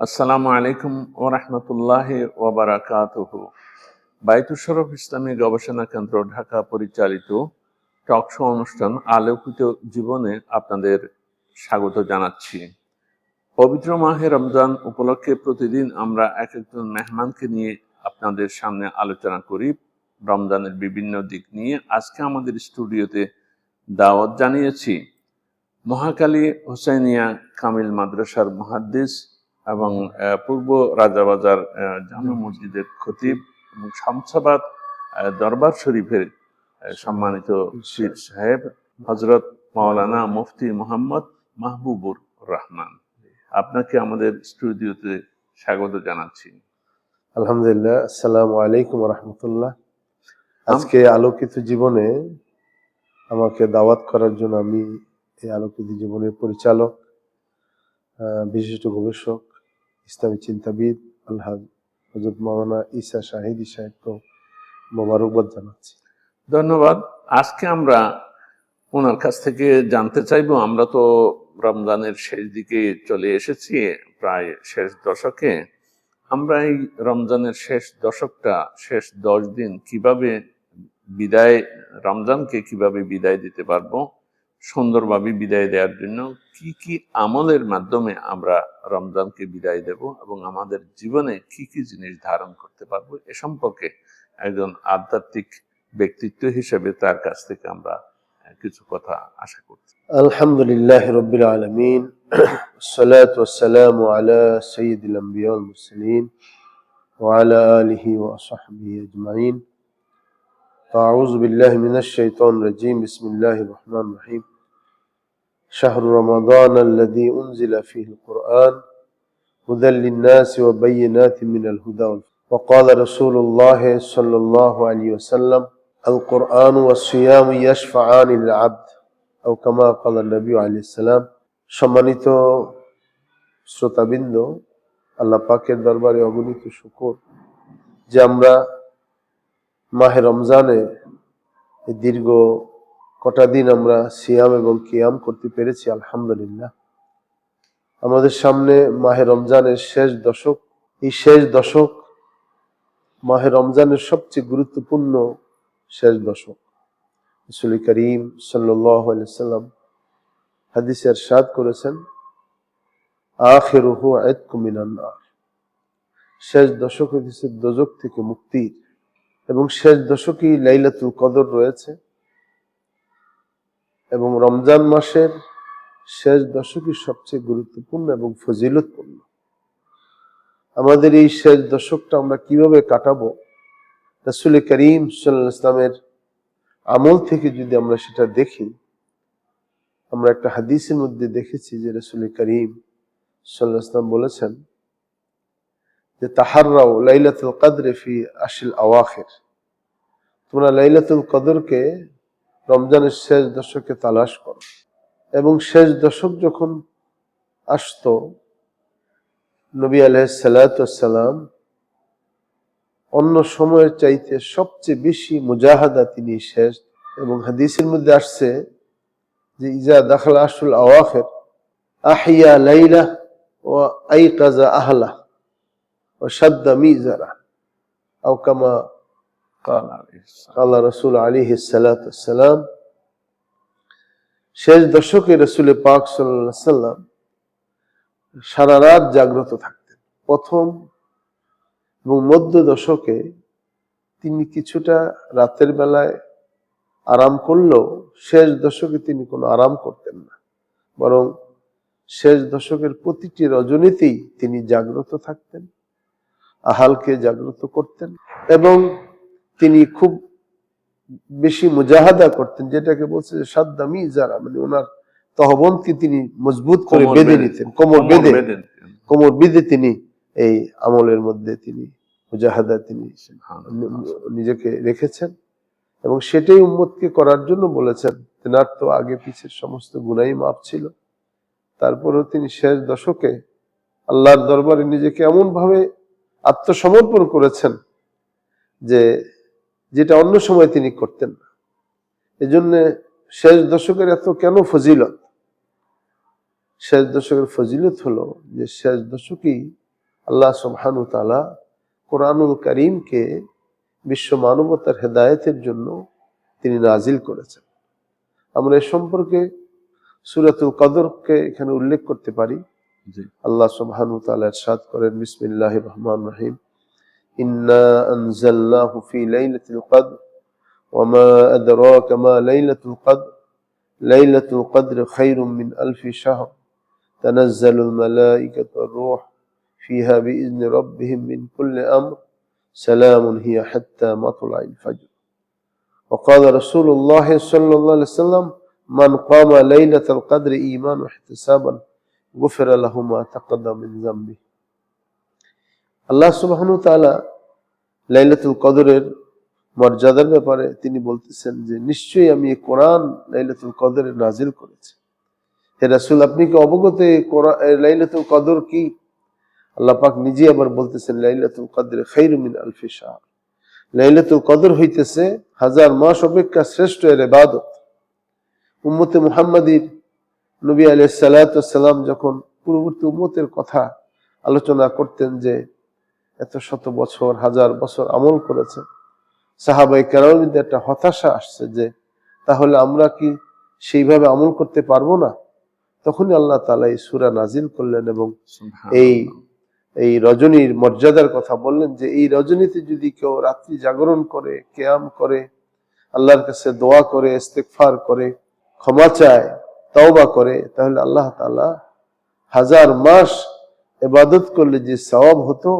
আসসালামু আলাইকুম ওয়া রাহমাতুল্লাহি ওয়া বারাকাতুহু। বায়তুশ শরফ ইসলামী গবেষণা কেন্দ্র ঢাকা পরিচালিত টক শো অনুষ্ঠান আলোকিত জীবনে আপনাদের স্বাগত জানাচ্ছি। পবিত্র মাহে রমজান উপলক্ষে প্রতিদিন আমরা এক একজন মেহমানকে নিয়ে আপনাদের সামনে আলোচনা করি রমজানের বিভিন্ন দিক নিয়ে। আজকে আমাদের স্টুডিওতে দাওয়াত জানিয়েছি মহাকালী হুসাইনিয়া কামিল মাদ্রাসার মুহাদ্দিস এবং পূর্ব রাজাবাজার জামে মসজিদের খতিব এবং শামসাবাদ দরবার শরীফের সম্মানিত পীর সাহেব হযরত মাওলানা মুফতি মোহাম্মদ মাহবুবুর রহমান। আপনাকে আমাদের স্টুডিওতে স্বাগত জানাচ্ছি। আলহামদুলিল্লাহ, আসসালামু আলাইকুম ওয়া রাহমাতুল্লাহ। আজকে আলোকিত জীবনে আমাকে দাওয়াত করার জন্য আমি এই আলোকিত জীবনের পরিচালক, বিশিষ্ট গবেষক, ইসলামী চিন্তাবিদ আলহাজ হযরত মাওলানা ঈসা শাহিদী সাহেবকে মোবারকবাদ জানাচ্ছি। ধন্যবাদ। আজকে আমরা ওনার কাছ থেকে জানতে চাইবো, আমরা তো রমজানের শেষ দিকে চলে এসেছি, প্রায় শেষ দশকে। আমরা এই রমজানের শেষ দশকটা, শেষ 10 দিন কিভাবে রমজানকে কিভাবে বিদায় দিতে পারবো, সুন্দরভাবে বিদায় দেওয়ার জন্য কি কি আমলের মাধ্যমে আমরা রমজানকে বিদায় দেব এবং আমাদের জীবনে কি কি জিনিস ধারণ করতে পারবো, এ সম্পর্কে একজন আধ্যাত্মিক ব্যক্তিত্ব হিসেবে তার কাছ থেকে আমরা কিছু কথা আশা করছি। আলহামদুলিল্লাহ রাব্বিল আলামিন, আসসালাতু ওয়াসসালামু আলা সাইয়্যিদিল আমবিয়া ওয়াল মুরসালিন ওয়া আলা আলিহি ওয়া সাহবিহি আজমাইন। আউযু বিল্লাহি মিনাশ শাইতানির রাজীম। বিসমিল্লাহির রহমানির রহিম। শাহরু রমাদান আল্লাযী উনজিলা ফীহিল কুরআন হুদাল লিন-নাসি ওয়া বায়্যিনাতিন মিনাল হুদা ওয়া ক্বালা রাসূলুল্লাহ সাল্লাল্লাহু আলাইহি ওয়াসাল্লাম আল কুরআন ওয়াস সিয়াম ইয়াশফাআনি লিল আবদ আও কামা ক্বালা নবী আলাইহিস সালাম। সম্মানিত শ্রোতাবৃন্দ, আল্লাহ পাকের দরবারে অগণিত শুকর যে আমরা মাহে রমজানে দীর্ঘ কটা দিন আমরা সিয়াম এবং কিয়াম করতে পেরেছি। আলহামদুলিল্লাহ, আমাদের সামনে মাহে রমজানের শেষ দশক। এই শেষ দশক মাহে রমজানের সবচেয়ে গুরুত্বপূর্ণ শেষ দশক। রাসূল করিম সাল্লাল্লাহু আলাইহি ওয়াসাল্লাম হাদিসে ইরশাদ করেছেন, আখিরুহু ইতকু মিনান নার। শেষ দশক হচ্ছে দোজখ থেকে মুক্তির, এবং শেষ দশকেই লাইলাতুল কদর রয়েছে, এবং রমজান মাসের শেষ দশকই সবচেয়ে গুরুত্বপূর্ণ এবং ফজিলতপূর্ণ। আমাদের এই শেষ দশকটা আমরা কিভাবে কাটাবো, রাসূল করিম সাল্লাল্লাহু আলাইহি ওয়াসাল্লামের আমল থেকে যদি আমরা সেটা দেখি, আমরা একটা হাদিসের মধ্যে দেখেছি যে রাসূল করিম সাল্লাল্লাহু আলাইহি ওয়াসাল্লাম বলেছেন যে তাহাররাউ লাইলাতুল কদর ফি আশিল আওয়াখির, তোমরা লাইলাতুল কদরকে রমজানের শেষ দশকে তালাশ করো। এবং শেষ দশক যখন আসতো, নবী আলাইহিস সালাতু ওয়াস সালাম অন্য সময়ের চাইতে সবচেয়ে বেশি মুজাহাদা তিনি শেষ। এবং হাদিসের মধ্যে আসছে যে ইজা দাখালা আশরুল আওয়াখির আহিয়া লাইলা ওয়া আইকাযা আহলা ওয়া শাদ্দা মিজারা আও কামা কালা রাসূল আলাইহিস সালাতু ওয়াস সালাম। শেষ দশকে রাসূল পাক সাল্লাল্লাহু আলাইহি ওয়াসাল্লাম সারা রাত জাগ্রত থাকতেন। প্রথম এবং মধ্য দশকে তিনি কিছুটা রাতের বেলায় আরাম করলেও শেষ দশকে তিনি কোনো আরাম করতেন না, বরং শেষ দশকের প্রতিটি রজনীতেই তিনি জাগ্রত থাকতেন, আহালকে জাগ্রত করতেন, এবং তিনি খুব বেশি মুজাহাদা করতেন, যেটাকে বলছে যে সাদ্দা মিজারা, মানে ওনার তহবন্দকে তিনি মজবুত করে বেঁধে নিতেন, কোমর বেঁধে তিনি এই আমলের মধ্যে তিনি মুজাহাদা তিনি নিজেকে রেখেছেন। এবং সেটাই উম্মতকে করার জন্য বলেছেন। তেনার তো আগে পিছের সমস্ত গুনাহ মাফ ছিল, তারপরেও তিনি শেষ দশকে আল্লাহর দরবারে নিজেকে এমন ভাবে আত্মসমর্পণ করেছেন যে যেটা অন্য সময় তিনি করতেন না। এজন্য শেষ দশকের এত কেন ফজিলত? শেষ দশকের ফজিলত হলো যে শেষ দশকেই আল্লাহ সুবহানাহু ওয়া তাআলা কোরআনুল কারীমকে বিশ্ব মানবতার হেদায়েতের জন্য তিনি নাজিল করেছেন। আমরা এ সম্পর্কে সূরাতুল কদরকে এখানে উল্লেখ করতে পারি। জি। আল্লাহ সুবহানাহু ওয়া তাআলা ইরশাদ করেন, বিসমিল্লাহির রহমানির রহিম, ইন্না আনজালনাহু ফি লাইলাতিল কদর ওয়া মা আদরাকা মা লাইলাতুল কদর লাইলাতুল কদর খায়রুম মিন আলফি শাহর তানাজ্জালুল মালায়েকাতু ওয়ার রূহ ফিহা বিইذনি রাব্বিহিম মিন কুল্লি আমর সালামুন হিয়া হাত্তা মাতলাইল ফাজর। وقال رسول الله صلى الله عليه وسلم من قام ليلة القدر إيمانا واحتسابا غفر له ما تقدم من ذنبه। আল্লাহ সুবহানাহু ওয়া তাআলা লাইলাতুল কদরের মর্যাদার ব্যাপারে তিনি বলতেছেন যে নিশ্চয়ই আমি এই কোরআন লাইলাতুল কদরে নাজিল করেছি। হে রাসূল, আপনি কি অবগত লাইলাতুল কদর কি? আল্লাহ পাক নিজে আবার বলতেছেন, লাইলাতুল কদর খায়রুম মিন আলফি শাহর, লাইলাতুল কদর হইতেছে হাজার মাস অপেক্ষা শ্রেষ্ঠ এর ইবাদত। উম্মতে মুহাম্মাদীর নবী আলাইহিস সালাতু ওয়াস সালাম যখন পূর্ববর্তী উম্মতের কথা আলোচনা করতেন যে এত শত বছর হাজার বছর আমল করেছে, সাহাবায়ে কেরামের মধ্যে একটা হতাশা আসছে যে তাহলে আমরা কি সেইভাবে আমল করতে পারবো না? তখনই আল্লাহ তাআলা এই সূরা নাজিল করলেন এবং এই রজনীর মর্যাদার কথা বললেন যে এই রজনীতে যদি কেউ রাত্রি জাগরণ করে, কিয়াম করে, আল্লাহর কাছে দোয়া করে, ইস্তিগফার করে, ক্ষমা চায়, তওবা করে, তাহলে আল্লাহ তাআলা হাজার মাস ইবাদত করলে যে সওয়াব হতো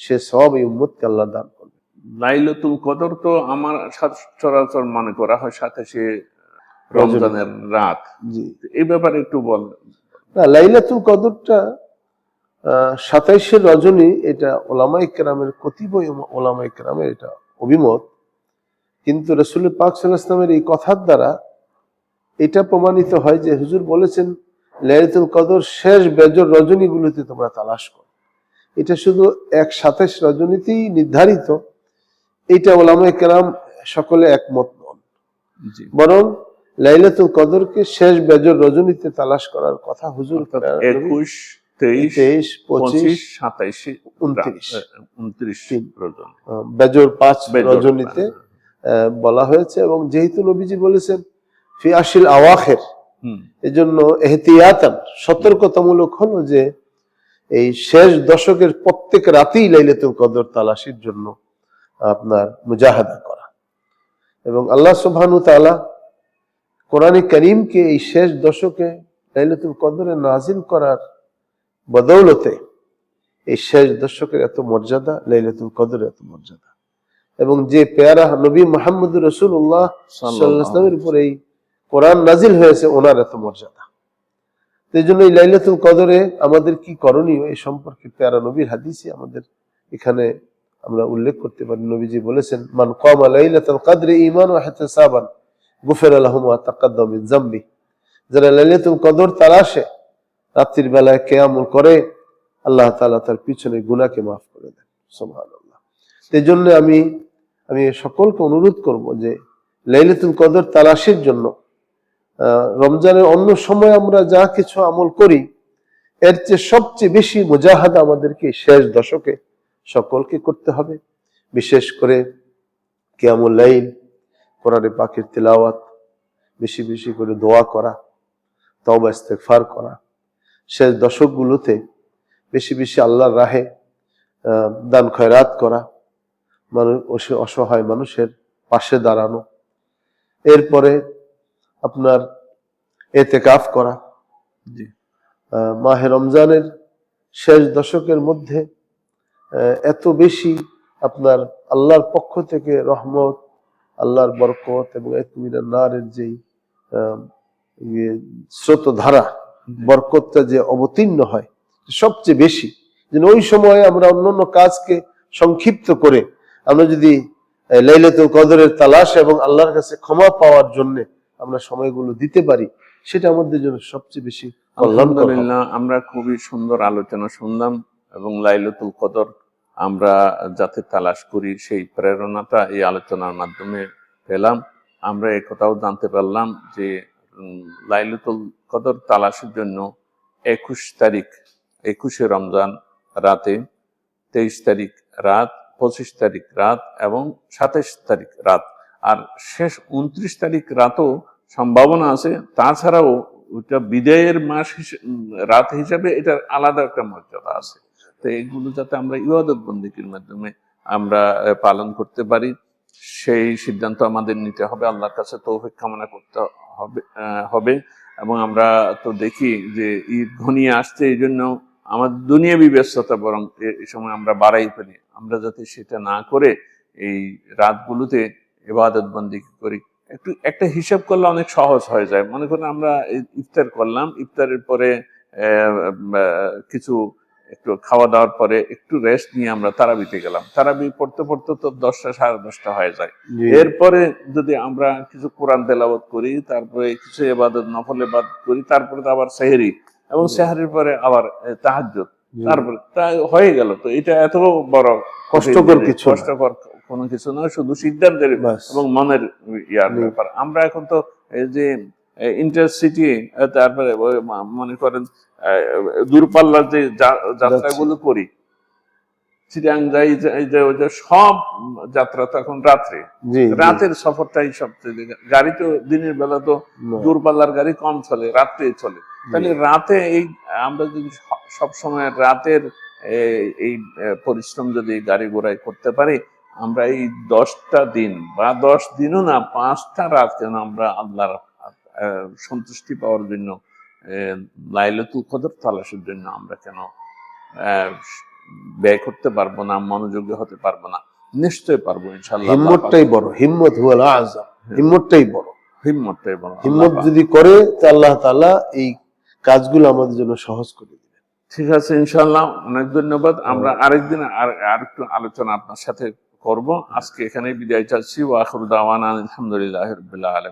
সে সওয়াব এই উম্মতকে আল্লাহ দান করবে। লাইলাতুল কদর তো আমার সচরাচর মনে করা হয় সাথে সে রমজানের রাত। জি, এই ব্যাপারে একটু বল। না, লাইলাতুল কদরটা 27 রজনী, এটা ওলামায়ে কেরামের কতিপয় ওলামায়ে কেরামের এটা অভিমত, কিন্তু রাসূল পাক সাল্লাল্লাহু আলাইহি ওয়াসাল্লামের এই কথার দ্বারা এটা প্রমাণিত হয় যে হুজুর বলেছেন লাইলাতুল কদর শেষ বেজর রজনীগুলোতে তোমরা তালাশ করো। এটা শুধু 27 রজনীতেই নির্ধারিত, এটা ওলামায়ে কেরাম সকলে একমত নন, বরং লাইলাতুল কদরকে শেষ বেজর রজনীতে তালাশ করার কথা হুজুর 21, 23, 25, 27, 29 রজনী, বেজর 5 রজনীতে বলা হয়েছে। এবং যেহেতু নবীজি বলেছেন ফি আশিল আওয়াখির, এজন্য ইহতিয়াতান সতর্কতামূলক হলো যে এই শেষ দশকের প্রত্যেক রাতেই লাইলাতুল কদর তালাশির জন্য আপনার মুজাহাদা করা। এবং আল্লাহ সুবহানাহু ওয়া তাআলা কোরআনে কারীমকে এই শেষ দশকে লাইলাতুল কদরে নাজিল করার বদৌলতে এই শেষ দশকের এত মর্যাদা, লাইলাতুল কদরের এত মর্যাদা, এবং যে পেয়ারা নবী মুহাম্মদুর রাসূলুল্লাহ সাল্লাল্লাহু আলাইহি ওয়াসাল্লামের উপর এই কোরআন নাজিল হয়েছে ওনার এত মর্যাদা। এই জন্য এই লাইলাতুল কদরে আমাদের কি করণীয় এই সম্পর্কে পেয়ারা নবীর হাদিসে আমাদের এখানে আমরা উল্লেখ করতে পারি। নবীজি বলেছেন, মান কামা লাইলাতুল কদরি ঈমানান ওয়া ইহতিসাবান গুফিরা লাহু মা তাকাদ্দাম মিন যামবি। যারা লাইলাতুল কদর তালাশে রাত্রির বেলায় কিয়াম করে, আল্লাহ তাআলা তার পিছনের গুনাহকে মাফ করে দেন। সুবহানাল্লাহ। এই জন্য আমি সকলকে অনুরোধ করব যে লাইলাতুল কদর তালাশের জন্য রমজানের অন্য সময় আমরা যা কিছু আমল করি এর চেয়ে সবচেয়ে বেশি মুজাহাদা আমাদেরকে শেষ দশকে সকলকে করতে হবে। বিশেষ করে কিয়ামুল লাইল, কোরআনে পাকের তিলাওয়াত, বেশি বেশি করে দোয়া করা, তওবা ইস্তেগফার করা, শেষ দশকগুলোতে বেশি বেশি আল্লাহর রাহে দান খয়রাত করা, অসহায় মানুষের পাশে দাঁড়ানো, এরপরে আপনার ইতিকাফ করা। মাহে রমজানের শেষ দশকের মধ্যে এত বেশি আপনার আল্লাহর পক্ষ থেকে রহমত, আল্লাহর বরকত এবং ইতমিনান নারের যেই স্রোতধারা, বরকতটা যে অবতীর্ণ হয় সবচেয়ে বেশি, যেন ওই সময়ে আমরা অন্যান্য কাজকে সংক্ষিপ্ত করে আমরা যদি লাইলাতুল কদরের তালাশ এবং আল্লাহর কাছে ক্ষমা পাওয়ার জন্য আমরা সময়গুলো দিতে পারি, সেটা আমাদের জন্য সবচেয়ে বেশি কল্যাণকর। আলহামদুলিল্লাহ, আমরা খুবই সুন্দর আলোচনা শুনলাম এবং লাইলাতুল কদর আমরা যাতে তালাশ করি সেই প্রেরণাটা এই আলোচনার মাধ্যমে পেলাম। আমরা এই কথাও জানতে পারলাম যে লাইলাতুল কদর তালাশের জন্য 21 তারিখ 21শে রমজান রাতে 23 তারিখ রাত, 25 তারিখ রাত এবং 27 তারিখ রাত। আর শেষ 29 তারিখ রাতও সম্ভাবনা আছে। তাছাড়াও ওইটা বিদায়ের মাস রাত হিসাবে এটার আলাদা একটা মর্যাদা আছে। তো এগুলো যাতে আমরা ইবাদত বন্দেগীর মাধ্যমে আমরা পালন করতে পারি, সেই সিদ্ধান্ত আমাদের নিতে হবে, আল্লাহর কাছে তৌফিক কামনা করতে হবে। এবং আমরা তো দেখি যে ঈদ ঘনিয়ে আসছে, এই জন্য আমাদের দুনিয়াবি ব্যস্ততা বরং এই সময় আমরা বাড়াই ফেলি। আমরা যাতে সেটা না করে এই রাতগুলোতে ইবাদত বন্দেগী করি। একটা হিসাব করলে অনেক সহজ হয়ে যায়। মনে করেন আমরা ইফতার করলাম, ইফতারের পরে কিছু একটু খাওয়া দাওয়ার পরে একটু রেস্ট নিয়ে আমরা তারাবিতে গেলাম, তারাবি পড়তে পড়তে তো 10টা 10:30 হয়ে যায়। এরপরে যদি আমরা কিছু কোরআন তেলাওয়াত করি, তারপরে কিছু ইবাদত নফল ইবাদত করি, তারপরে তো আবার সেহরি, এবং সেহরির পরে আবার তাহাজ্জুদ, তারপরে তা হয়ে গেল। তো এটা এত বড় কষ্টকর কোনো কিছু নয়, শুধু সিদ্ধান্তের এবং মনের ইয়ার ব্যাপার। আমরা এখন তো এই যে ইন্টারসিটি, তারপরে মনে করেন দূরপাল্লার যে যাত্রাগুলো করি, চিটাং যাই, সব যাত্রা তো এখন রাতের সফরটাই সবচেয়ে। গাড়ি তো দিনের বেলা তো দূরপাল্লার গাড়ি কম চলে, রাত্রে চলে। তাহলে রাতে এই আমরা যদি সবসময় রাতের এই পরিশ্রম যদি গাড়ি ঘোড়ায় করতে পারি, আমরা এই 10টা দিন বা 10 দিনও না, 5টা রাত কেন আমরা আল্লাহর সন্তুষ্টি পাওয়ার জন্য, লাইলাতুল কদর তালাশের জন্য আমরা কেন ব্যয় করতে পারবো না, মনোযোগী হতে পারবো না? নিশ্চয়ই পারবো ইনশাআল্লাহ। হিম্মতটাই বড়, হিম্মত হুয়াল আযম, হিম্মতটাই বড়। হিম্মত যদি করে তা আল্লাহ তাআলা এই কাজগুলো আমাদের জন্য সহজ করে দিবেন। ঠিক আছে, ইনশাআল্লাহ। অনেক ধন্যবাদ। আমরা আরেকদিন আরেকটু আলোচনা আপনার সাথে করব। আজকে এখানেই বিদায় চাচ্ছি। ওয়া আখিরু দাওয়ানা আলহামদুলিল্লাহি রাব্বিল আলামিন।